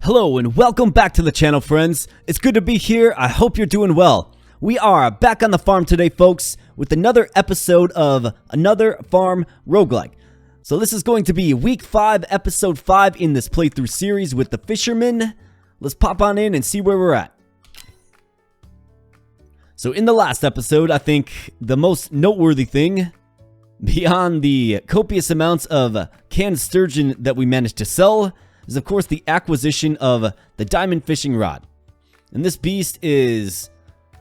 Hello and welcome back to the channel, friends. It's good to be here. I hope you're doing well. We are back on the farm today, folks, with another episode of another Farm Roguelike. So this is going to be week 5, episode 5 in this playthrough series with the fishermen. Let's pop on in and see where we're at. So in the last episode, I think the most noteworthy thing, beyond the copious amounts of canned sturgeon that we managed to sell, is of course the acquisition of the diamond fishing rod. And this beast is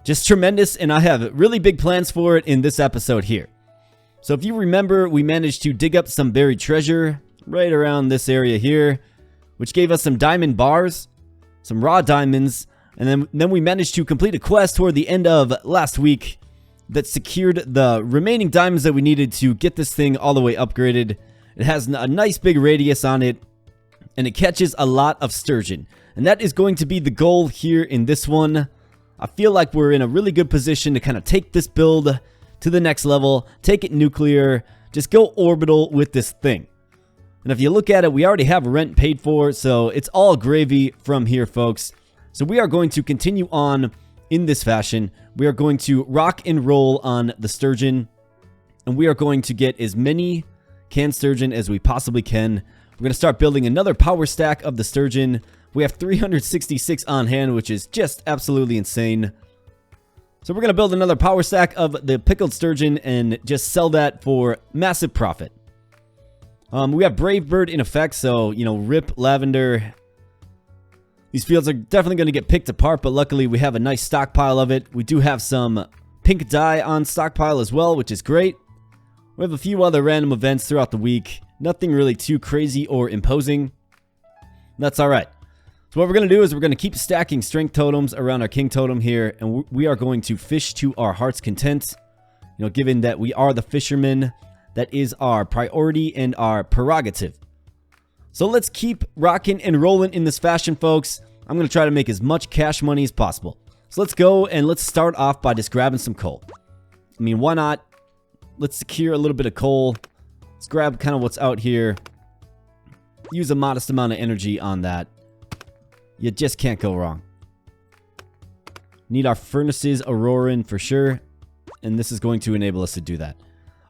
just tremendous, and I have really big plans for it in this episode here. So if you remember, we managed to dig up some buried treasure right around this area here, which gave us some diamond bars, some raw diamonds, and then we managed to complete a quest toward the end of last week that secured the remaining diamonds that we needed to get this thing all the way upgraded. It has a nice big radius on it, and it catches a lot of sturgeon. And that is going to be the goal here in this one. I feel like we're in a really good position to kind of take this build to the next level, take it nuclear, just go orbital with this thing. And if you look at it, we already have rent paid for, so it's all gravy from here, folks. So we are going to continue on in this fashion. We are going to rock and roll on the sturgeon, and we are going to get as many canned sturgeon as we possibly can. We're going to start building another power stack of the sturgeon. We have 366 on hand, which is just absolutely insane. So we're going to build another power stack of the pickled sturgeon and just sell that for massive profit. We have Brave Bird in effect, so, you know, rip lavender. These fields are definitely going to get picked apart, but luckily we have a nice stockpile of it. We do have some pink dye on stockpile as well, which is great. We have a few other random events throughout the week. Nothing really too crazy or imposing. That's alright. So what we're going to do is we're going to keep stacking strength totems around our king totem here, and we are going to fish to our heart's content. You know, given that we are the fishermen, that is our priority and our prerogative. So let's keep rocking and rolling in this fashion, folks. I'm going to try to make as much cash money as possible. So let's go and let's start off by just grabbing some coal. I mean, why not? Let's secure a little bit of coal. Let's grab kind of what's out here. Use a modest amount of energy on that. You just can't go wrong. Need our furnaces a-roaring for sure. And this is going to enable us to do that.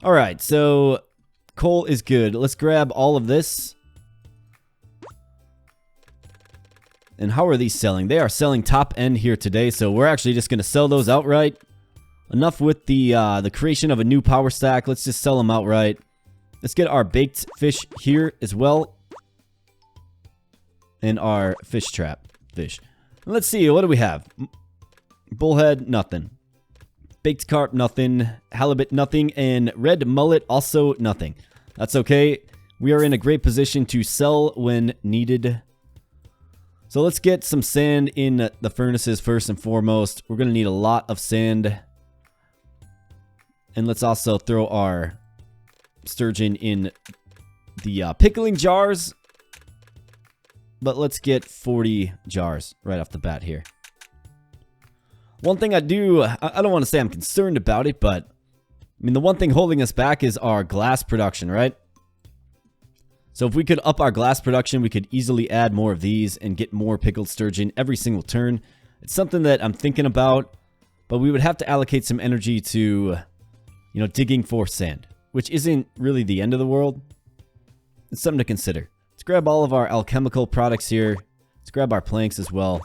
Alright, so coal is good. Let's grab all of this. And how are these selling? They are selling top end here today, so we're actually just going to sell those outright. Enough with the creation of a new power stack. Let's just sell them outright. Let's get our baked fish here as well. And our fish trap fish. Let's see, what do we have? Bullhead, nothing. Baked carp, nothing. Halibut, nothing. And red mullet, also nothing. That's okay. We are in a great position to sell when needed. So let's get some sand in the furnaces first and foremost. We're going to need a lot of sand. And let's also throw our sturgeon in the pickling jars. But let's get 40 jars right off the bat here. One thing I don't want to say I'm concerned about it, but I mean, the one thing holding us back is our glass production, right? So if we could up our glass production, we could easily add more of these and get more pickled sturgeon every single turn. It's something that I'm thinking about, but we would have to allocate some energy to, you know, digging for sand, which isn't really the end of the world. It's something to consider. Let's grab all of our alchemical products here. Let's grab our planks as well.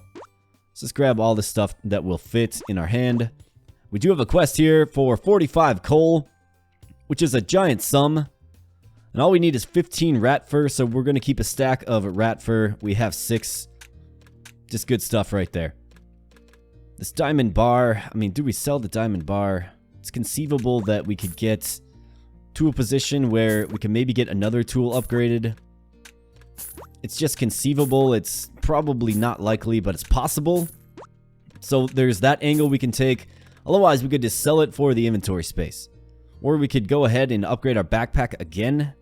Let's just grab all the stuff that will fit in our hand. We do have a quest here for 45 coal, which is a giant sum. And all we need is 15 rat fur, so we're going to keep a stack of rat fur. We have 6. Just good stuff right there. This diamond bar, I mean, do we sell the diamond bar? It's conceivable that we could get to a position where we can maybe get another tool upgraded. It's just conceivable. It's probably not likely, but it's possible. So there's that angle we can take. Otherwise, we could just sell it for the inventory space. Or we could go ahead and upgrade our backpack again.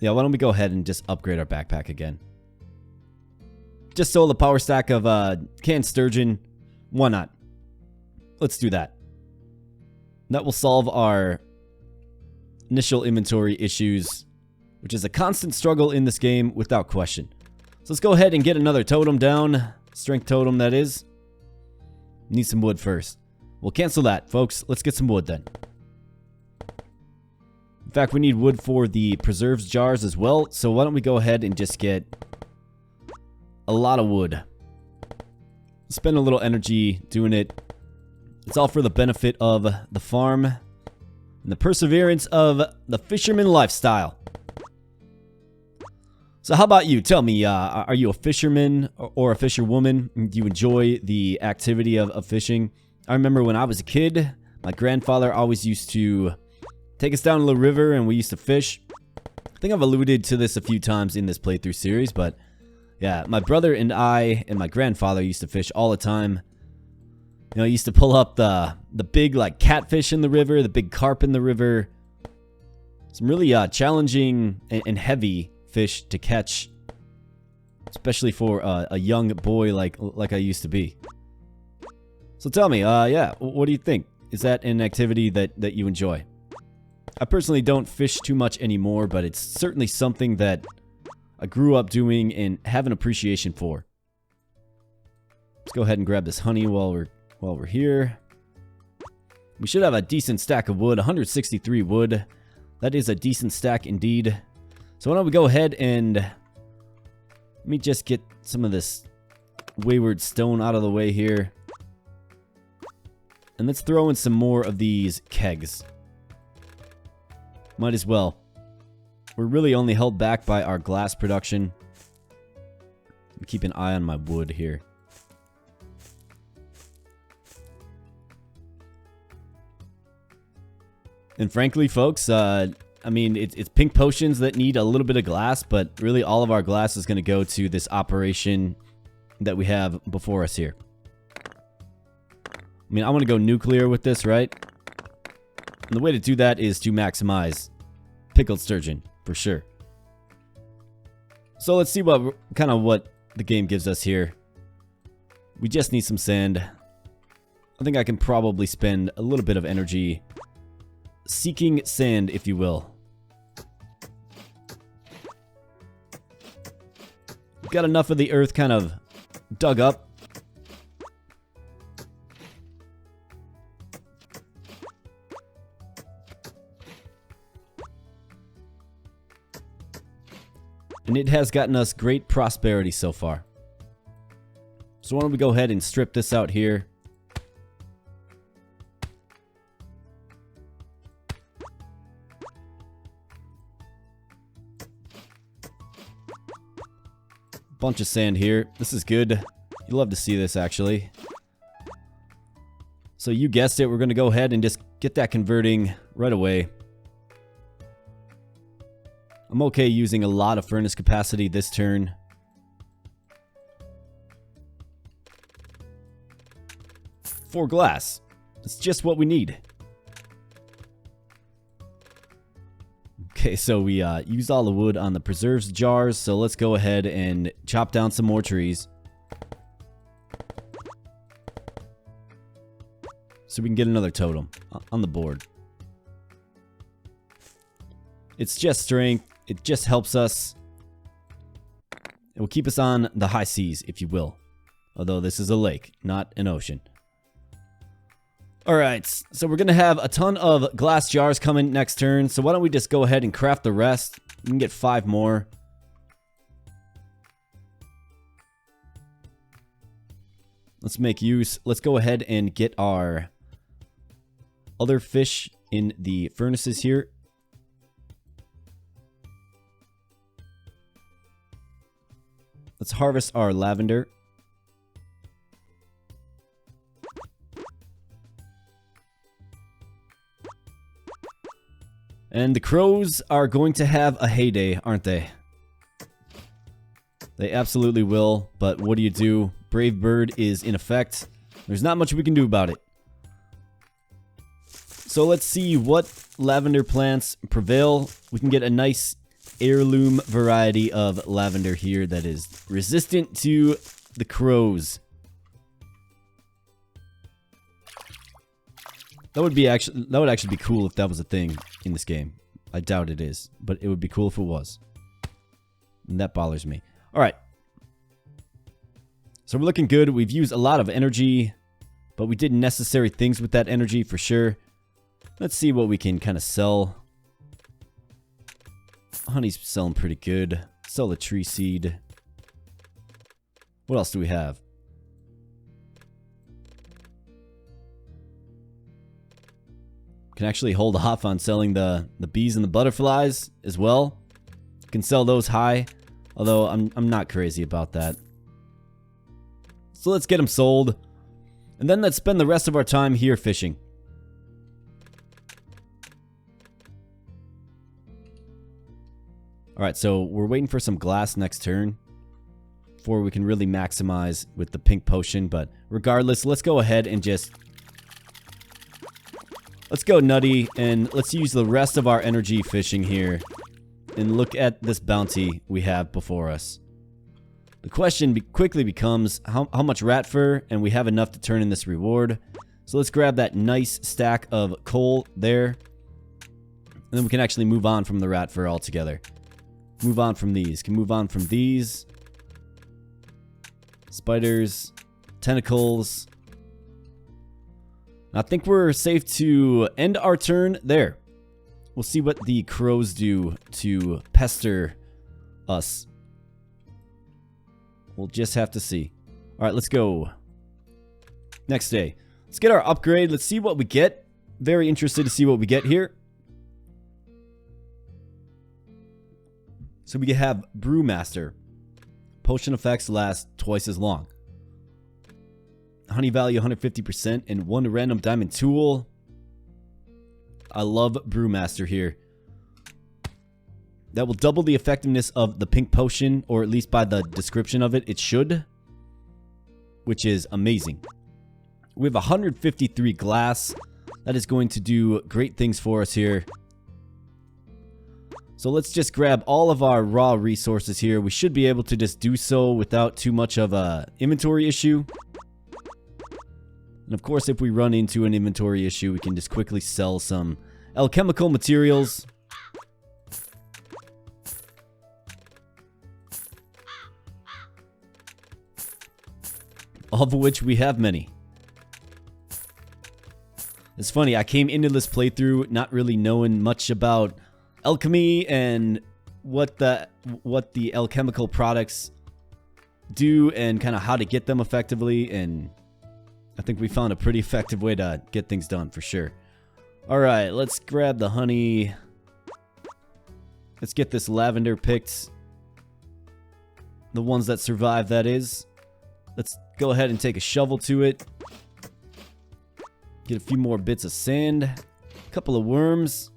Yeah, why don't we go ahead and just upgrade our backpack again. Just sell the power stack of canned sturgeon. Why not? Let's do that. That will solve our initial inventory issues which is a constant struggle in this game without question. So let's go ahead and get another totem down. Strength totem, that is. Need some wood first. We'll cancel that, folks. Let's get some wood then. In fact, we need wood for the preserves jars as well. So why don't we go ahead and just get a lot of wood. Spend a little energy doing it. It's all for the benefit of the farm and the perseverance of the fisherman lifestyle. So how about you? Tell me, are you a fisherman or a fisherwoman? Do you enjoy the activity of fishing? I remember when I was a kid, my grandfather always used to take us down to the river and we used to fish. I think I've alluded to this a few times in this playthrough series, but yeah, my brother and I and my grandfather used to fish all the time. You know, he used to pull up the big like catfish in the river, the big carp in the river. Some really challenging and heavy fish to catch, especially for a young boy like I used to be. So tell me, yeah, what do you think? Is that an activity that you enjoy? I personally don't fish too much anymore, but it's certainly something that I grew up doing and have an appreciation for. Let's go ahead and grab this honey while we're here. We should have a decent stack of wood, 163 wood. That is a decent stack indeed. So why don't we go ahead and let me just get some of this wayward stone out of the way here. And let's throw in some more of these kegs. Might as well. We're really only held back by our glass production. Keep an eye on my wood here. And frankly, folks, I mean, it's pink potions that need a little bit of glass, but really all of our glass is going to go to this operation that we have before us here. I mean, I want to go nuclear with this, right? And the way to do that is to maximize pickled sturgeon, for sure. So let's see what the game gives us here. We just need some sand. I think I can probably spend a little bit of energy seeking sand, if you will. Got enough of the earth kind of dug up. And it has gotten us great prosperity so far. So why don't we go ahead and strip this out here. Bunch of sand here. This is good. You love to see this, actually. So you guessed it, we're going to go ahead and just get that converting right away. I'm okay using a lot of furnace capacity this turn. For glass. It's just what we need. Okay, so we used all the wood on the preserves jars, so let's go ahead and chop down some more trees. So we can get another totem on the board. It's just strength. It just helps us. It will keep us on the high seas, if you will. Although this is a lake, not an ocean. Alright, so we're going to have a ton of glass jars coming next turn. So why don't we just go ahead and craft the rest. We can get 5 more. Let's make use. Let's go ahead and get our other fish in the furnaces here. Let's harvest our lavender. And the crows are going to have a heyday, aren't they? They absolutely will, but what do? Brave bird is in effect. There's not much we can do about it. So let's see what lavender plants prevail. We can get a nice heirloom variety of lavender here that is resistant to the crows. That would actually be cool if that was a thing in this game. I doubt it is, but it would be cool if it was. And that bothers me. All right. So we're looking good. We've used a lot of energy, but we did necessary things with that energy for sure. Let's see what we can kind of sell. Honey's selling pretty good. Sell the tree seed. What else do we have? Can actually hold off on selling the bees and the butterflies as well. Can sell those high, although I'm not crazy about that. So let's get them sold, and then let's spend the rest of our time here fishing. Alright, so we're waiting for some glass next turn before we can really maximize with the pink potion, but regardless, let's go ahead and just... Let's go nutty, and let's use the rest of our energy fishing here and look at this bounty we have before us. The question quickly becomes how much rat fur, and we have enough to turn in this reward. So let's grab that nice stack of coal there, and then we can actually move on from the rat fur altogether. Move on from these. Can move on from these. Spiders. Tentacles. I think we're safe to end our turn there. We'll see what the crows do to pester us. We'll just have to see. Alright, let's go. Next day. Let's get our upgrade. Let's see what we get. Very interested to see what we get here. So we have Brewmaster. Potion effects last twice as long. Honey value 150% and 1 random diamond tool. I love Brewmaster here. That will double the effectiveness of the pink potion, or at least by the description of it, it should. Which is amazing. We have 153 glass. That is going to do great things for us here. So let's just grab all of our raw resources here. We should be able to just do so without too much of a inventory issue. And of course, if we run into an inventory issue, we can just quickly sell some alchemical materials. Of which we have many. It's funny, I came into this playthrough not really knowing much about alchemy and what the alchemical products do and kind of how to get them effectively, and I think we found a pretty effective way to get things done for sure. Alright, let's grab the honey. Let's get this lavender picked. The ones that survive, that is. Let's go ahead and take a shovel to it. Get a few more bits of sand. A couple of worms.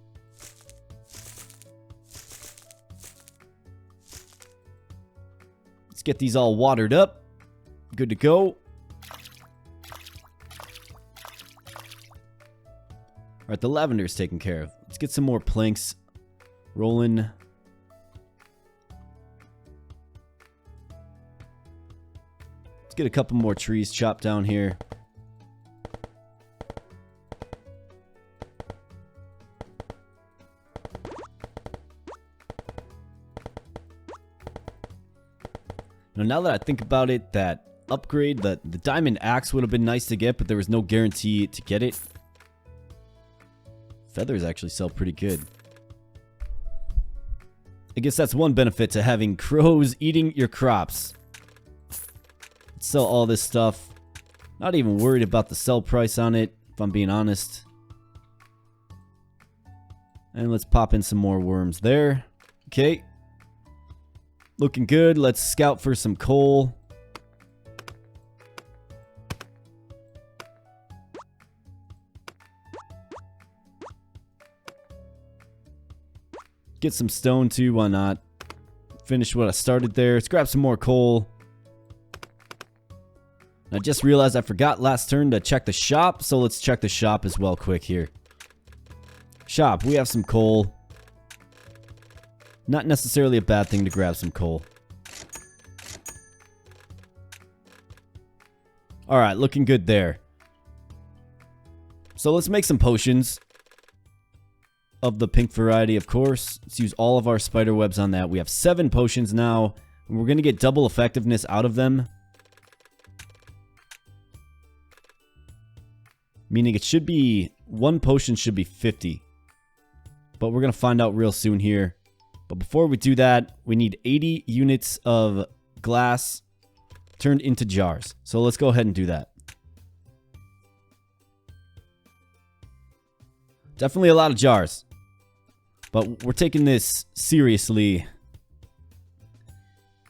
Let's get these all watered up. Good to go. Alright, the lavender's taken care of. Let's get some more planks rolling. Let's get a couple more trees chopped down here. Now that I think about it, that upgrade, the diamond axe would have been nice to get, but there was no guarantee to get it. Feathers actually sell pretty good. I guess that's one benefit to having crows eating your crops. Let's sell all this stuff. Not even worried about the sell price on it, if I'm being honest. And let's pop in some more worms there. Okay. Looking good. Let's scout for some coal. Get some stone too, why not? Finish what I started there. Let's grab some more coal. I just realized I forgot last turn to check the shop, so let's check the shop as well quick here. Shop, we have some coal. Not necessarily a bad thing to grab some coal. Alright, looking good there. So let's make some potions. of the pink variety, of course. Let's use all of our spider webs on that. We have 7 potions now, and we're going to get double effectiveness out of them. Meaning it should be, 1 potion should be 50. But we're going to find out real soon here. But before we do that, we need 80 units of glass turned into jars. So let's go ahead and do that. Definitely a lot of jars. But we're taking this seriously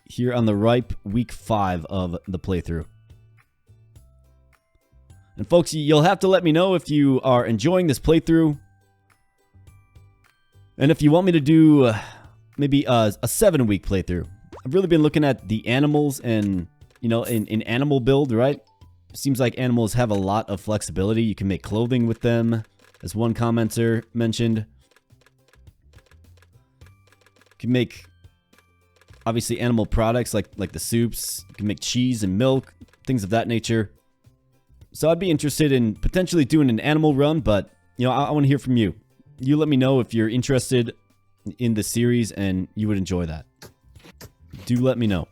here on the ripe week 5 of the playthrough. And folks, you'll have to let me know if you are enjoying this playthrough. And if you want me to do maybe a 7-week playthrough. I've really been looking at the animals and, you know, in animal build, right? Seems like animals have a lot of flexibility. You can make clothing with them, as one commenter mentioned. You can make, obviously, animal products like the soups. You can make cheese and milk, things of that nature. So I'd be interested in potentially doing an animal run, but, you know, I want to hear from you. You let me know if you're interested in the series and you would enjoy that. Do let me know.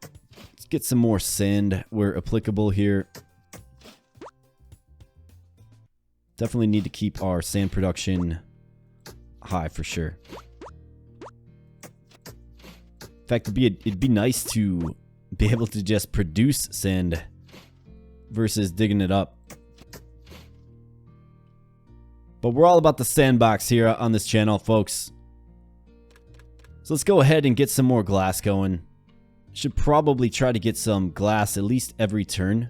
Let's get some more sand where applicable here. Definitely need to keep our sand production high for sure. In fact, it'd be nice to be able to just produce sand versus digging it up. But we're all about the sandbox here on this channel, folks. So let's go ahead and get some more glass going. Should probably try to get some glass at least every turn,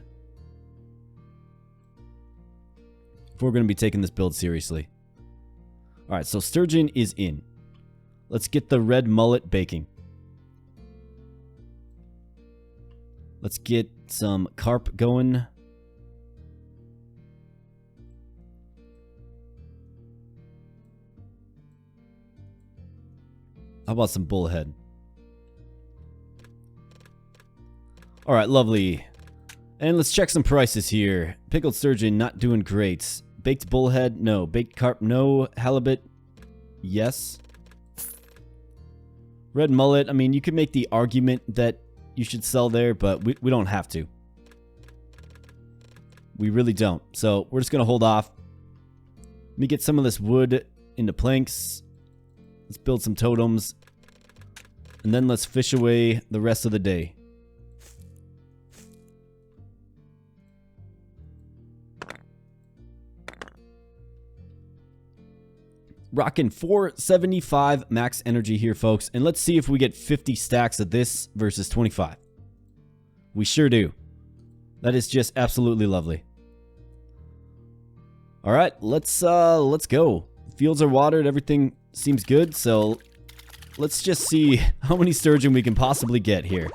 if we're going to be taking this build seriously. Alright, so sturgeon is in. Let's get the red mullet baking. Let's get some carp going. How about some bullhead? Alright, lovely. And let's check some prices here. Pickled sturgeon, not doing great. Baked bullhead, no. Baked carp, no. Halibut, yes. Red mullet, I mean, you could make the argument that you should sell there, but we don't have to. We really don't. So we're just going to hold off. Let me get some of this wood into planks. Let's build some totems. And then let's fish away the rest of the day. Rocking 475 max energy here, folks. And let's see if we get 50 stacks of this versus 25. We sure do. That is just absolutely lovely. All right, let's go. Fields are watered. Everything seems good. So let's just see how many sturgeon we can possibly get here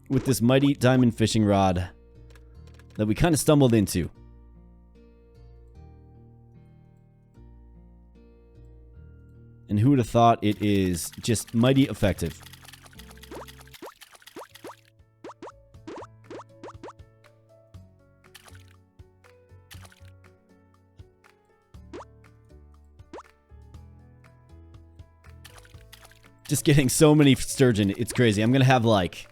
with this mighty diamond fishing rod that we kind of stumbled into. And who would have thought it is just mighty effective. Just getting so many sturgeon, it's crazy. I'm gonna have like,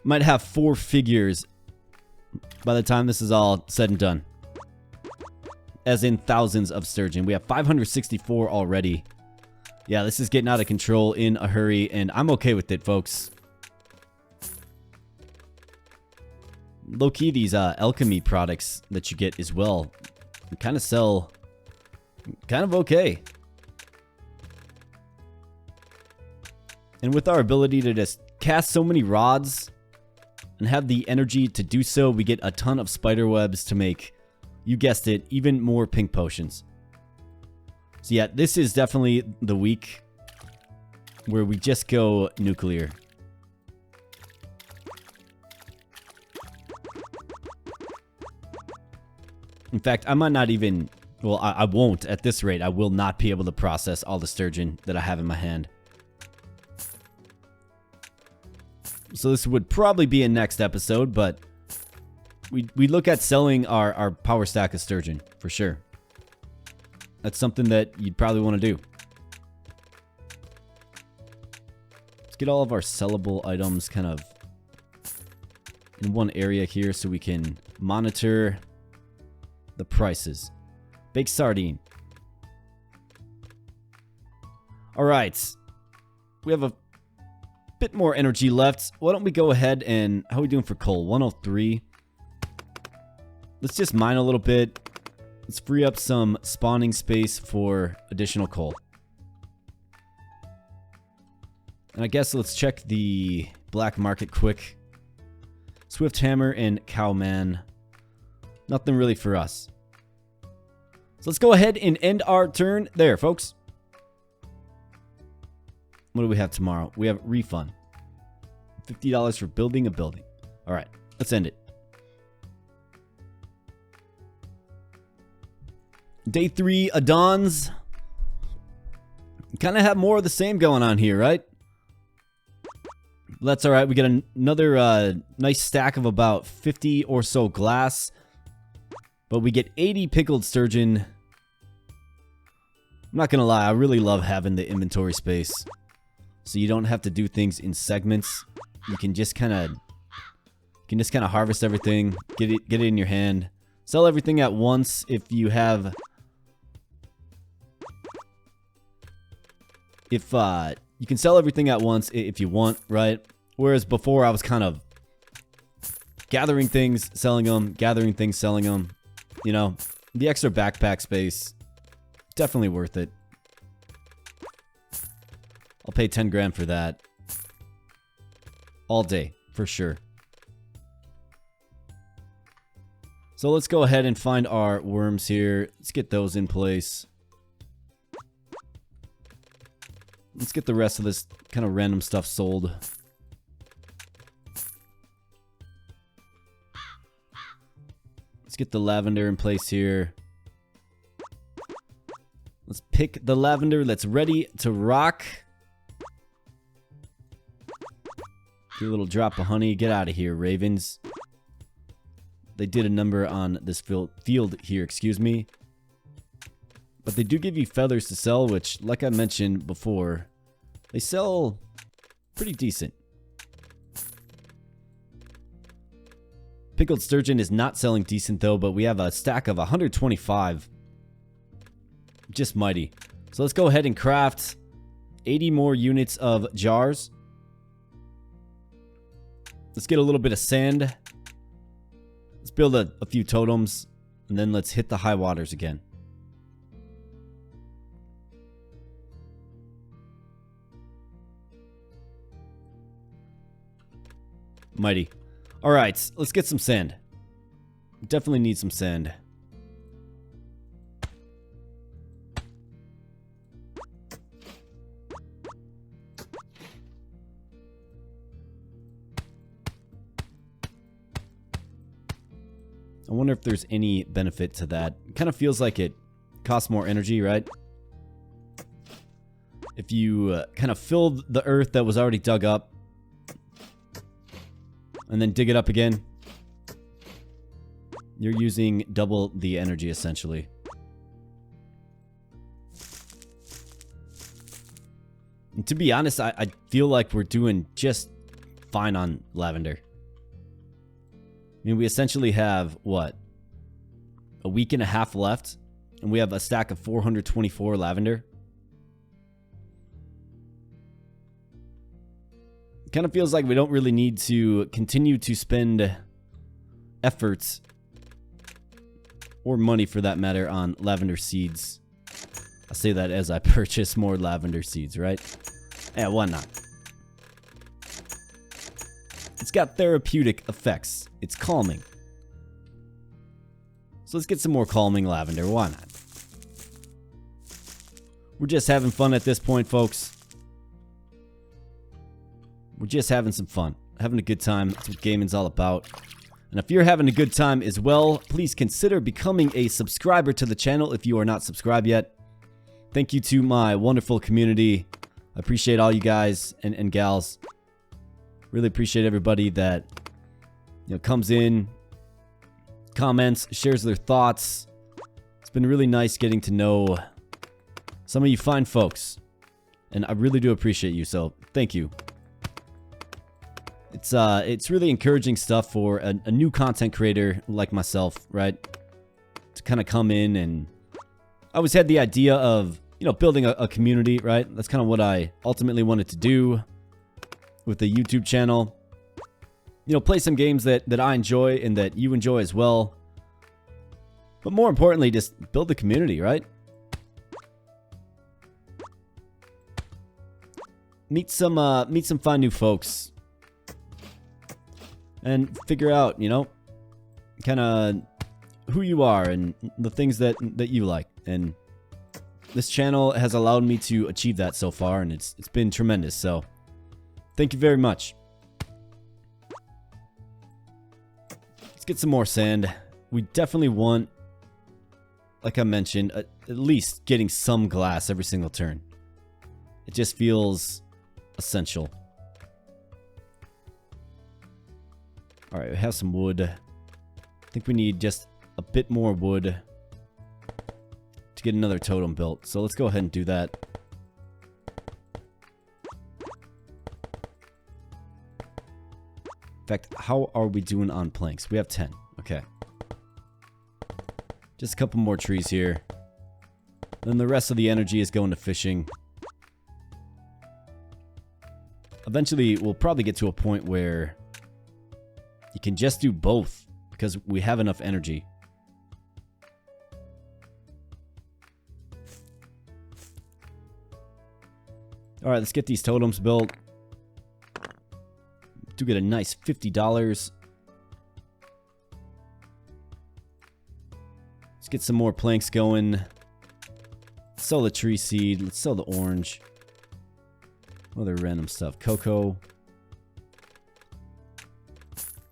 might have 4 figures by the time this is all said and done. As in thousands of sturgeon. We have 564 already. Yeah, this is getting out of control in a hurry, and I'm okay with it, folks. Low-key, these alchemy products that you get as well kind of sell kind of okay. And with our ability to just cast so many rods and have the energy to do so, we get a ton of spider webs to make, you guessed it, even more pink potions. So yeah, this is definitely the week where we just go nuclear. In fact, I might not even, well, I won't at this rate. I will not be able to process all the sturgeon that I have in my hand. So this would probably be a next episode, but we look at selling our power stack of sturgeon for sure. That's something that you'd probably want to do. Let's get all of our sellable items kind of in one area here so we can monitor the prices. Baked sardine. All right. We have a bit more energy left. Why don't we go ahead and... How are we doing for coal? 103. Let's just mine a little bit. Let's free up some spawning space for additional coal. And I guess let's check the black market quick. Swift Hammer and Cowman. Nothing really for us. So let's go ahead and end our turn there, folks. What do we have tomorrow? We have refund. $50 for building a building. All right, let's end it. Day 3 Adons. Kind of have more of the same going on here, right? That's all right. We get another nice stack of about 50 or so glass. But we get 80 pickled sturgeon. I'm not going to lie. I really love having the inventory space. So you don't have to do things in segments. You can just kind of harvest everything, get it in your hand. Sell everything at once if you have... you can sell everything at once if you want, right? Whereas before I was kind of gathering things, selling them, gathering things, selling them. You know, the extra backpack space, definitely worth it. I'll pay 10 grand for that. All day, for sure. So let's go ahead and find our worms here. Let's get those in place. Let's get the rest of this kind of random stuff sold. Let's get the lavender in place here. Let's pick the lavender that's ready to rock. Do a little drop of honey. Get out of here, ravens. They did a number on this field here, excuse me. But they do give you feathers to sell, which, like I mentioned before, they sell pretty decent. Pickled sturgeon is not selling decent, though, but we have a stack of 125. Just mighty. So let's go ahead and craft 80 more units of jars. Let's get a little bit of sand. Let's build a few totems, and then let's hit the high waters again. Mighty. Alright, let's get some sand. Definitely need some sand. I wonder if there's any benefit to that. It kind of feels like it costs more energy, right? If you kind of filled the earth that was already dug up and then dig it up again, you're using double the energy, essentially. And to be honest, I feel like we're doing just fine on lavender. I mean, we essentially have, what, a week and a half left, and we have a stack of 424 lavender. It kind of feels like we don't really need to continue to spend efforts, or money for that matter, on lavender seeds. I say that as I purchase more lavender seeds, right? Yeah, why not? It's got therapeutic effects. It's calming. So let's get some more calming lavender. Why not? We're just having fun at this point, folks. We're just having some fun. Having a good time. That's what gaming's all about. And if you're having a good time as well, please consider becoming a subscriber to the channel if you are not subscribed yet. Thank you to my wonderful community. I appreciate all you guys and gals. Really appreciate everybody that, you know, comes in, comments, shares their thoughts. It's been really nice getting to know some of you fine folks. And I really do appreciate you, so thank you. It's really encouraging stuff for a new content creator like myself, right? To kind of come in, and I always had the idea of, you know, building a community, right? That's kind of what I ultimately wanted to do with the YouTube channel. You know, play some games that I enjoy and that you enjoy as well. But more importantly, just build the community, right? Meet some fun new folks. And figure out, you know, kind of who you are and the things that you like. And this channel has allowed me to achieve that so far, and it's been tremendous. So thank you very much. Let's get some more sand. We definitely want, like I mentioned, at least getting some glass every single turn. It just feels essential. Alright, we have some wood. I think we need just a bit more wood to get another totem built. So let's go ahead and do that. In fact, how are we doing on planks? We have 10. Okay. Just a couple more trees here. Then the rest of the energy is going to fishing. Eventually, we'll probably get to a point where you can just do both because we have enough energy. Alright, let's get these totems built. Do get a nice $50. Let's get some more planks going. Let's sell the tree seed. Let's sell the orange. Other random stuff. Cocoa.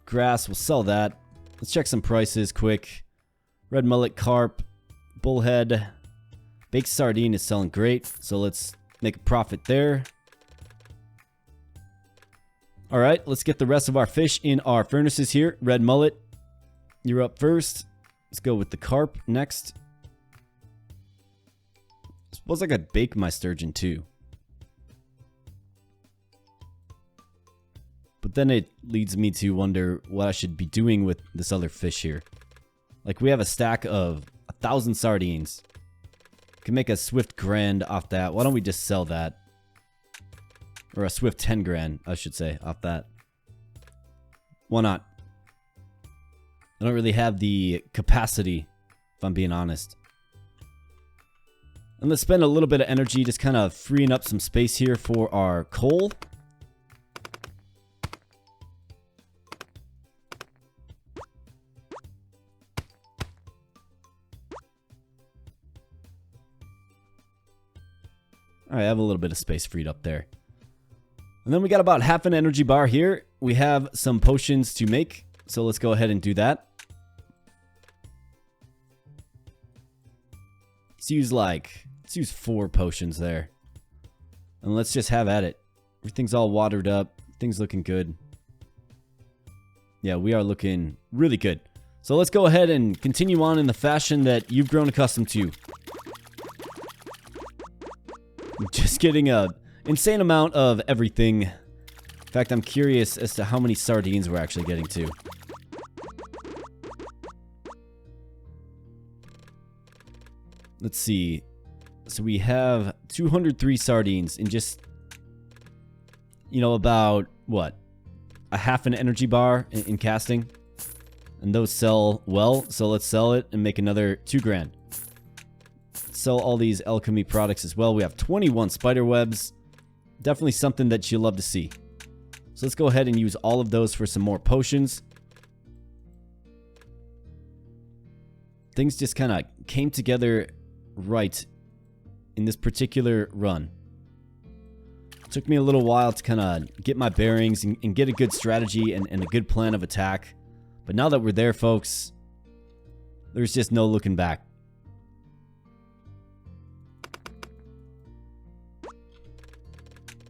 Grass, we'll sell that. Let's check some prices quick. Red mullet, carp, bullhead. Baked sardine is selling great, so let's make a profit there. Alright, let's get the rest of our fish in our furnaces here. Red mullet, you're up first. Let's go with the carp next. I suppose I could bake my sturgeon too. But then it leads me to wonder what I should be doing with this other fish here. Like, we have a stack of 1,000 sardines. Can make a swift grand off that. Why don't we just sell that? Or a swift 10 grand, I should say, off that. Why not? I don't really have the capacity, if I'm being honest. And let's spend a little bit of energy just kind of freeing up some space here for our coal. Alright, I have a little bit of space freed up there. And then we got about half an energy bar here. We have some potions to make, so let's go ahead and do that. Let's use 4 potions there. And let's just have at it. Everything's all watered up. Things looking good. Yeah, we are looking really good. So let's go ahead and continue on in the fashion that you've grown accustomed to. Just getting a insane amount of everything. In fact, I'm curious as to how many sardines we're actually getting to. Let's see. So we have 203 sardines in just, you know, about, what? A half an energy bar in casting. And those sell well, so let's sell it and make another 2 grand. Sell all these alchemy products as well. We have 21 spider webs. Definitely something that you'll love to see. So let's go ahead and use all of those for some more potions. Things just kind of came together right in this particular run. It took me a little while to kind of get my bearings and get a good strategy and a good plan of attack. But now that we're there, folks, there's just no looking back.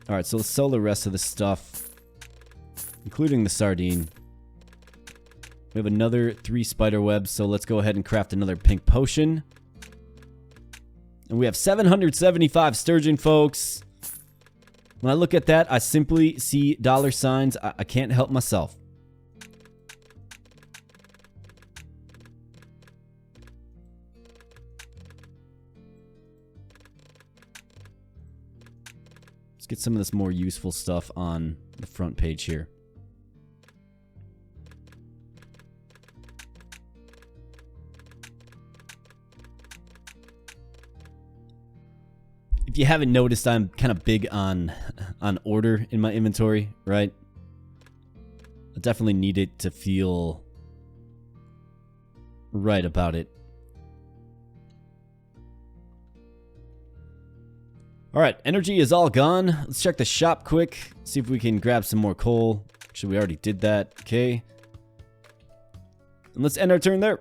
Alright, so let's sell the rest of the stuff, including the sardine. We have another 3 spider webs, so let's go ahead and craft another pink potion. And we have 775 sturgeon, folks. When I look at that, I simply see dollar signs. I can't help myself. Let's get some of this more useful stuff on the front page here. If you haven't noticed, I'm kind of big on order in my inventory, right? I definitely need it to feel right about it. Alright, energy is all gone. Let's check the shop quick. See if we can grab some more coal. Actually, we already did that. Okay. And let's end our turn there.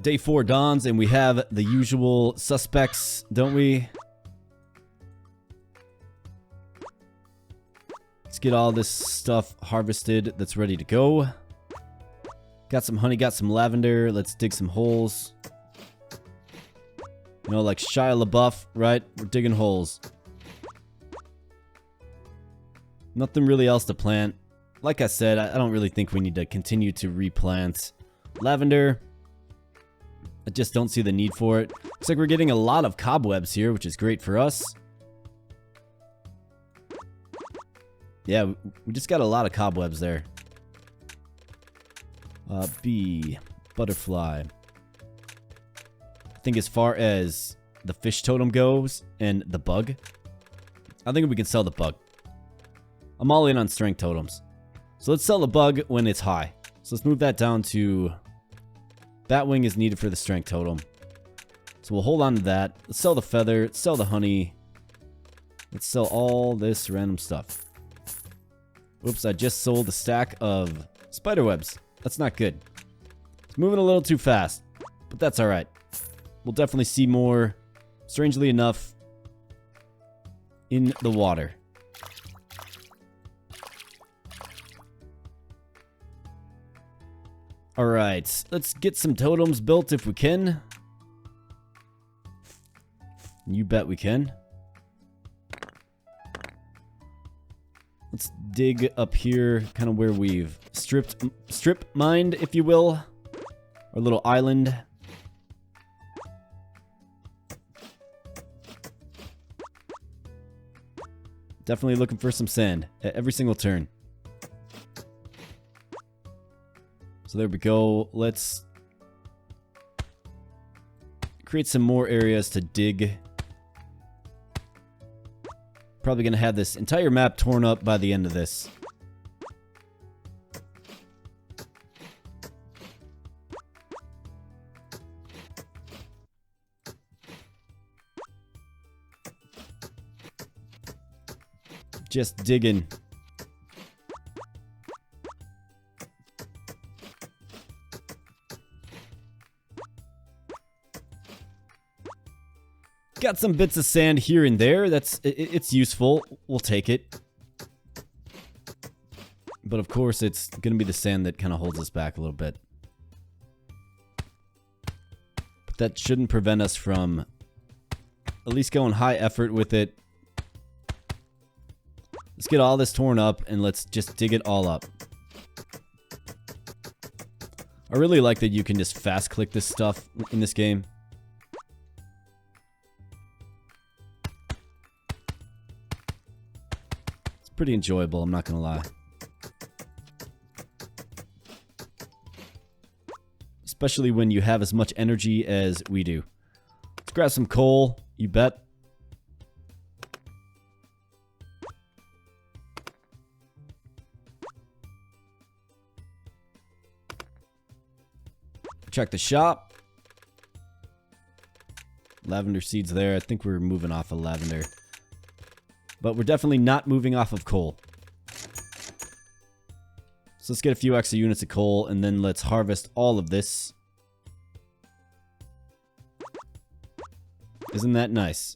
Day 4 dawns, and we have the usual suspects, don't we? Let's get all this stuff harvested that's ready to go. Got some honey, got some lavender. Let's dig some holes. You know, like Shia LaBeouf, right? We're digging holes. Nothing really else to plant. Like I said, I don't really think we need to continue to replant lavender. I just don't see the need for it. Looks like we're getting a lot of cobwebs here, which is great for us. Yeah, we just got a lot of cobwebs there. Bee, butterfly. I think as far as the fish totem goes and the bug, I think we can sell the bug. I'm all in on strength totems. So let's sell the bug when it's high. So let's move that down to... Batwing is needed for the strength totem. So we'll hold on to that. Let's sell the feather. Let's sell the honey. Let's sell all this random stuff. Oops, I just sold a stack of spider webs. That's not good. It's moving a little too fast, but that's alright. We'll definitely see more, strangely enough, in the water. Alright, let's get some totems built if we can. You bet we can. Let's dig up here, kind of where we've strip mined, if you will. Our little island. Definitely looking for some sand at every single turn. So there we go. Let's create some more areas to dig. Probably going to have this entire map torn up by the end of this. Just digging. Got some bits of sand here and there. It's useful. We'll take it. But of course, it's going to be the sand that kind of holds us back a little bit. But that shouldn't prevent us from at least going high effort with it. Let's get all this torn up and let's just dig it all up. I really like that you can just fast click this stuff in this game. It's pretty enjoyable, I'm not gonna lie. Especially when you have as much energy as we do. Let's grab some coal, you bet. Check the shop. Lavender seeds there. I think we're moving off of lavender. But we're definitely not moving off of coal. So let's get a few extra units of coal and then let's harvest all of this. Isn't that nice?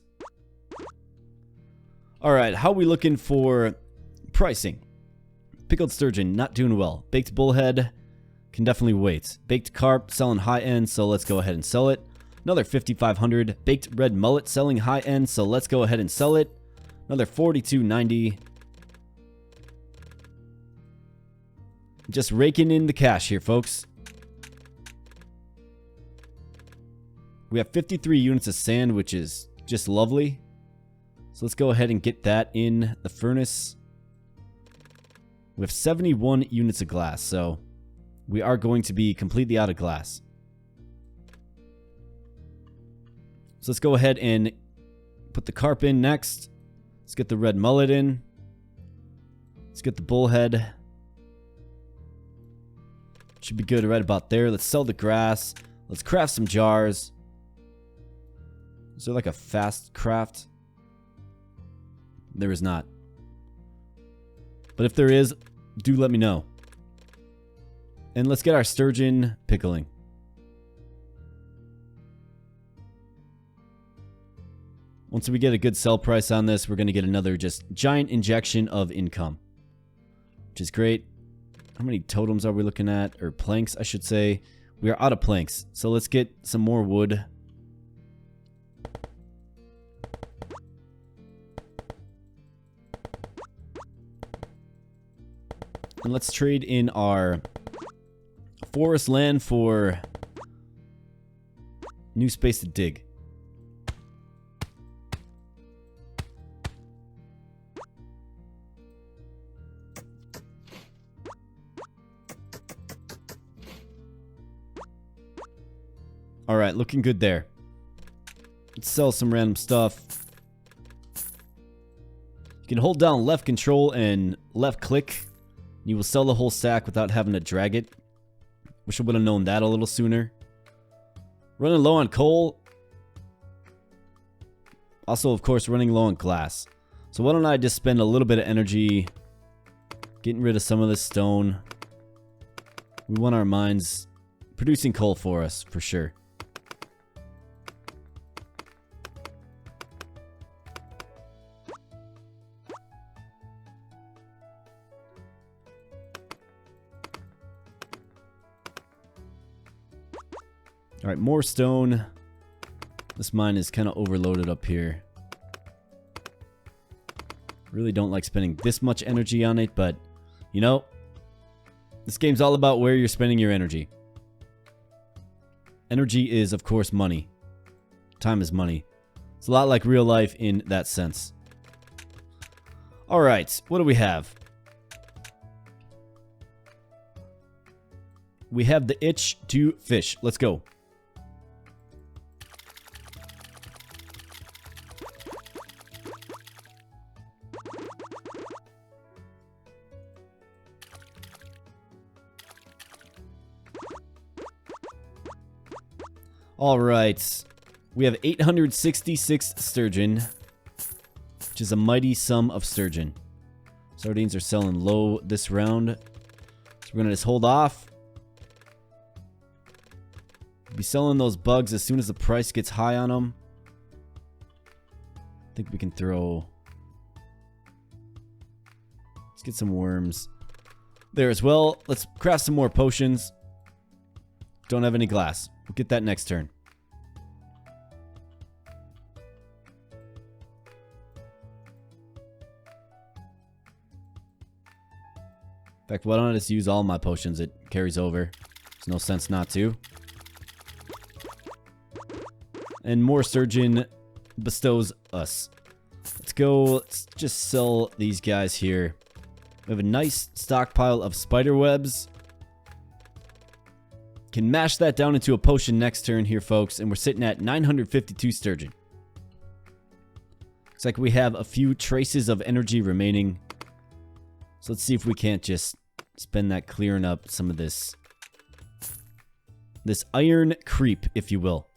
All right, how are we looking for pricing? Pickled sturgeon, not doing well. Baked bullhead, can definitely wait. Baked carp, selling high end, so let's go ahead and sell it. Another 5,500. Baked red mullet, selling high end, so let's go ahead and sell it. Another 42.90. Just raking in the cash here, folks. We have 53 units of sand, which is just lovely. So let's go ahead and get that in the furnace. We have 71 units of glass, so we are going to be completely out of glass. So let's go ahead and put the carp in next. Let's get the red mullet in. Let's get the bullhead. Should be good right about there. Let's sell the grass. Let's craft some jars. Is there like a fast craft? There is not. But if there is, do let me know. And let's get our sturgeon pickling. Once we get a good sell price on this, we're going to get another just giant injection of income, which is great. How many totems are we looking at? Or planks, I should say. We are out of planks, so let's get some more wood. And let's trade in our forest land for new space to dig. Alright, looking good there. Let's sell some random stuff. You can hold down left control and left click. You will sell the whole sack without having to drag it. Wish I would have known that a little sooner. Running low on coal. Also, of course, running low on glass. So why don't I just spend a little bit of energy getting rid of some of this stone. We want our mines producing coal for us, for sure. Alright, more stone. This mine is kind of overloaded up here. Really don't like spending this much energy on it, but, you know, this game's all about where you're spending your energy. Energy is, of course, money. Time is money. It's a lot like real life in that sense. Alright, what do we have? We have the itch to fish. Let's go. Alright, we have 866 sturgeon, which is a mighty sum of sturgeon. Sardines are selling low this round, so we're going to just hold off. Be selling those bugs as soon as the price gets high on them. I think we can throw... Let's get some worms there as well. Let's craft some more potions. Don't have any glass. We'll get that next turn. In fact, why don't I just use all my potions? It carries over. There's no sense not to. And more sturgeon bestows us. Let's go. Let's just sell these guys here. We have a nice stockpile of spider webs. Can mash that down into a potion next turn here, folks. And we're sitting at 952 sturgeon. Looks like we have a few traces of energy remaining. So let's see if we can't just spend that clearing up some of this iron creep, if you will.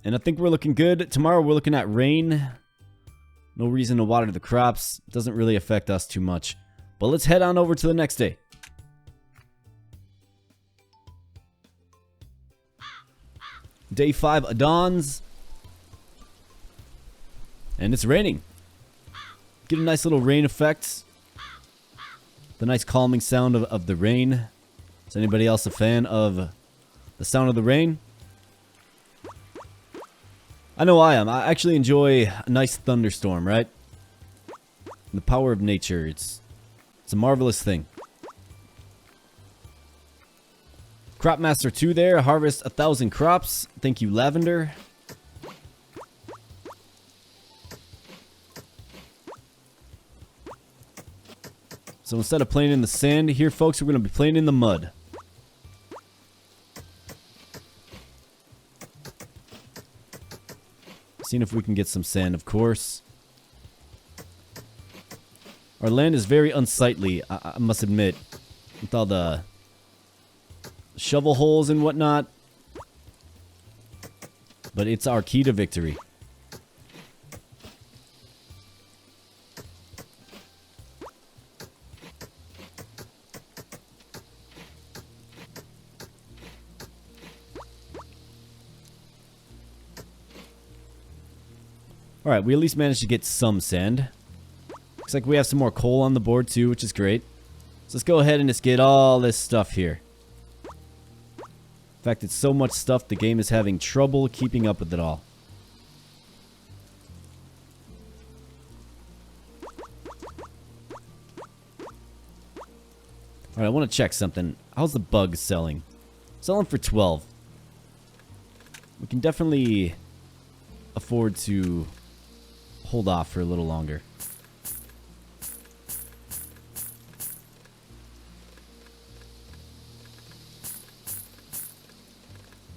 And I think we're looking good. Tomorrow we're looking at rain. No reason to water the crops. Doesn't really affect us too much. But let's head on over to the next day. Day 5 dawns. And it's raining. Get a nice little rain effect. The nice calming sound of the rain. Is anybody else a fan of the sound of the rain? I know I am. I actually enjoy a nice thunderstorm, right? The power of nature. It's a marvelous thing. Cropmaster 2 there. Harvest 1,000 crops. Thank you, Lavender. So instead of playing in the sand here, folks, we're going to be playing in the mud. Seeing if we can get some sand, of course. Our land is very unsightly, I must admit. With all the shovel holes and whatnot. But it's our key to victory. Alright, we at least managed to get some sand. Looks like we have some more coal on the board too, which is great. So let's go ahead and just get all this stuff here. In fact, it's so much stuff, the game is having trouble keeping up with it all. Alright, I want to check something. How's the bug selling? Selling for 12. We can definitely afford to hold off for a little longer.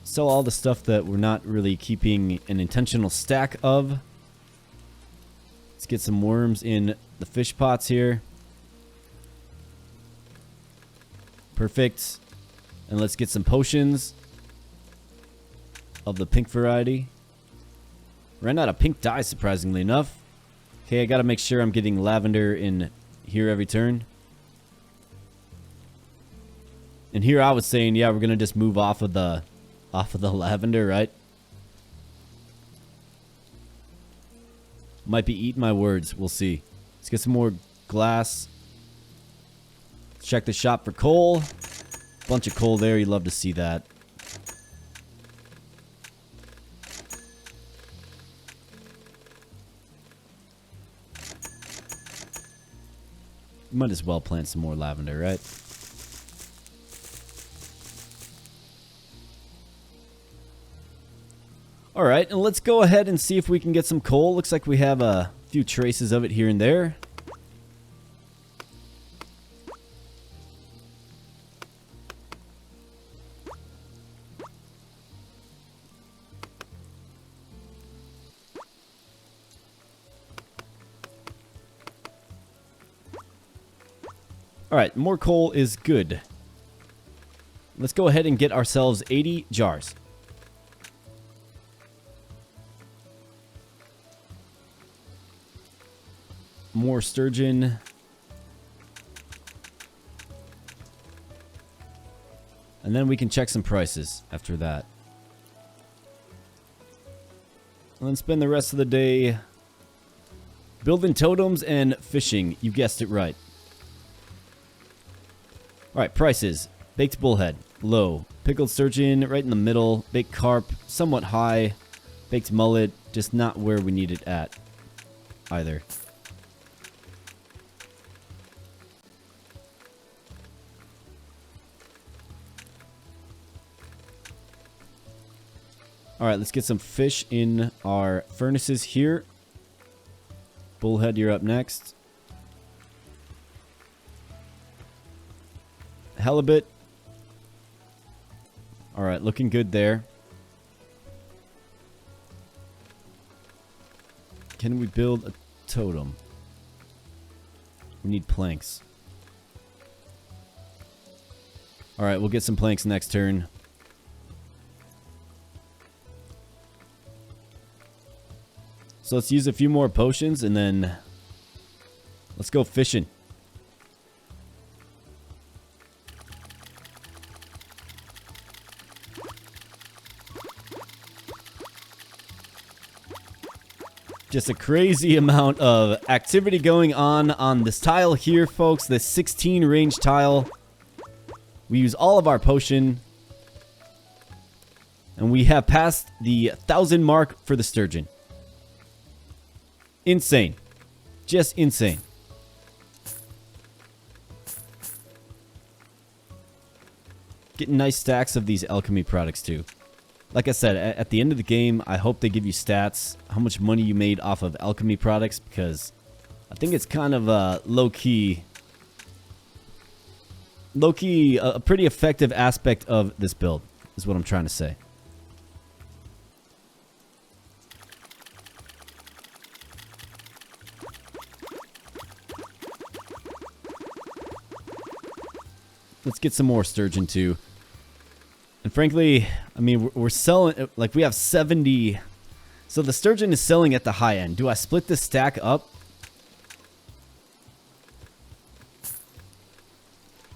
Sell all the stuff that we're not really keeping an intentional stack of. Let's get some worms in the fish pots here. Perfect. And let's get some potions of the pink variety. Ran out of pink dye, surprisingly enough. Okay, I gotta make sure I'm getting lavender in here every turn. And here I was saying, yeah, we're gonna just move off of the lavender, right? Might be eating my words. We'll see. Let's get some more glass. Let's check the shop for coal. Bunch of coal there. You'd love to see that. Might as well plant some more lavender, right? Alright, and let's go ahead and see if we can get some coal. Looks like we have a few traces of it here and there. Alright, more coal is good. Let's go ahead and get ourselves 80 jars. More sturgeon. And then we can check some prices after that. And then spend the rest of the day building totems and fishing. You guessed it right. Alright, prices. Baked bullhead, low. Pickled sturgeon, right in the middle. Baked carp, somewhat high. Baked mullet, just not where we need it at either. Alright, let's get some fish in our furnaces here. Bullhead, you're up next. Halibut. Alright, looking good there. Can we build a totem? We need planks. Alright, we'll get some planks next turn. So let's use a few more potions and then let's go fishing. Just a crazy amount of activity going on this tile here, folks. This 16 range tile. We use all of our potion. And we have passed the 1,000 mark for the sturgeon. Insane. Just insane. Getting nice stacks of these alchemy products too. Like I said, at the end of the game, I hope they give you stats, how much money you made off of alchemy products, because I think it's kind of low-key, a pretty effective aspect of this build, is what I'm trying to say. Let's get some more sturgeon too. And frankly, I mean, we're selling, like we have 70. So the sturgeon is selling at the high end. Do I split this stack up?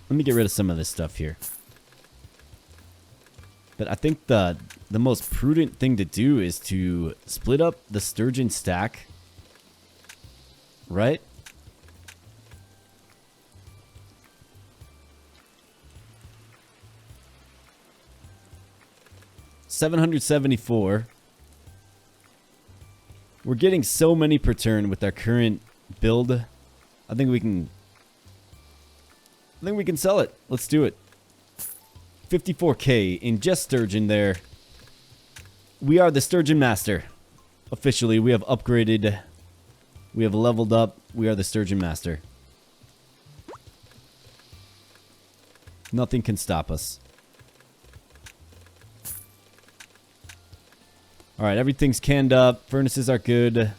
Let me get rid of some of this stuff here. But I think the most prudent thing to do is to split up the sturgeon stack. Right? $774. We're getting so many per turn with our current build. I think we can sell it. Let's do it. 54k in just sturgeon there. We are the sturgeon master. Officially, we have upgraded. We have leveled up. We are the sturgeon master. Nothing can stop us. Alright, everything's canned up. Furnaces are good.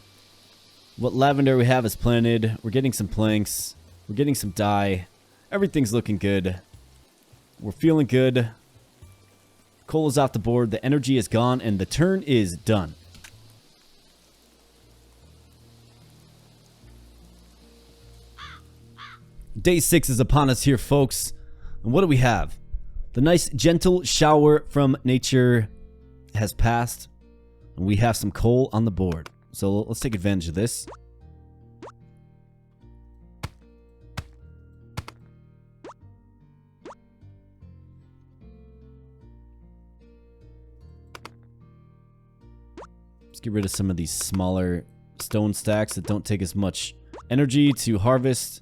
What lavender we have is planted. We're getting some planks. We're getting some dye. Everything's looking good. We're feeling good. Coal is off the board. The energy is gone. And the turn is done. Day 6 is upon us here, folks. And what do we have? The nice gentle shower from nature has passed. And we have some coal on the board. So let's take advantage of this. Let's get rid of some of these smaller stone stacks that don't take as much energy to harvest.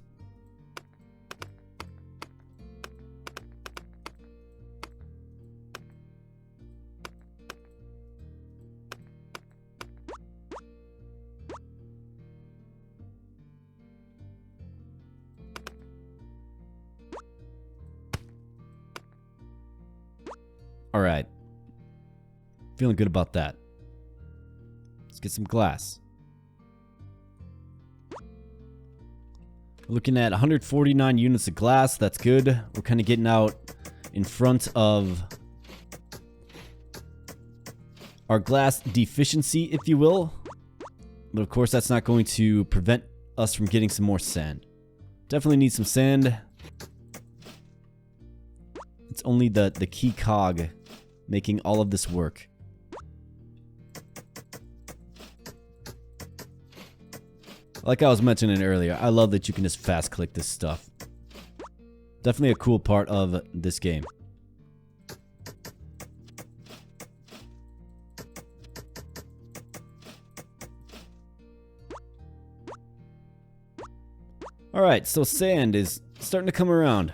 Alright. Feeling good about that. Let's get some glass. We're looking at 149 units of glass. That's good. We're kind of getting out in front of our glass deficiency, if you will. But of course, that's not going to prevent us from getting some more sand. Definitely need some sand. It's only the key cog making all of this work. Like I was mentioning earlier, I love that you can just fast click this stuff. Definitely a cool part of this game. Alright, so sand is starting to come around.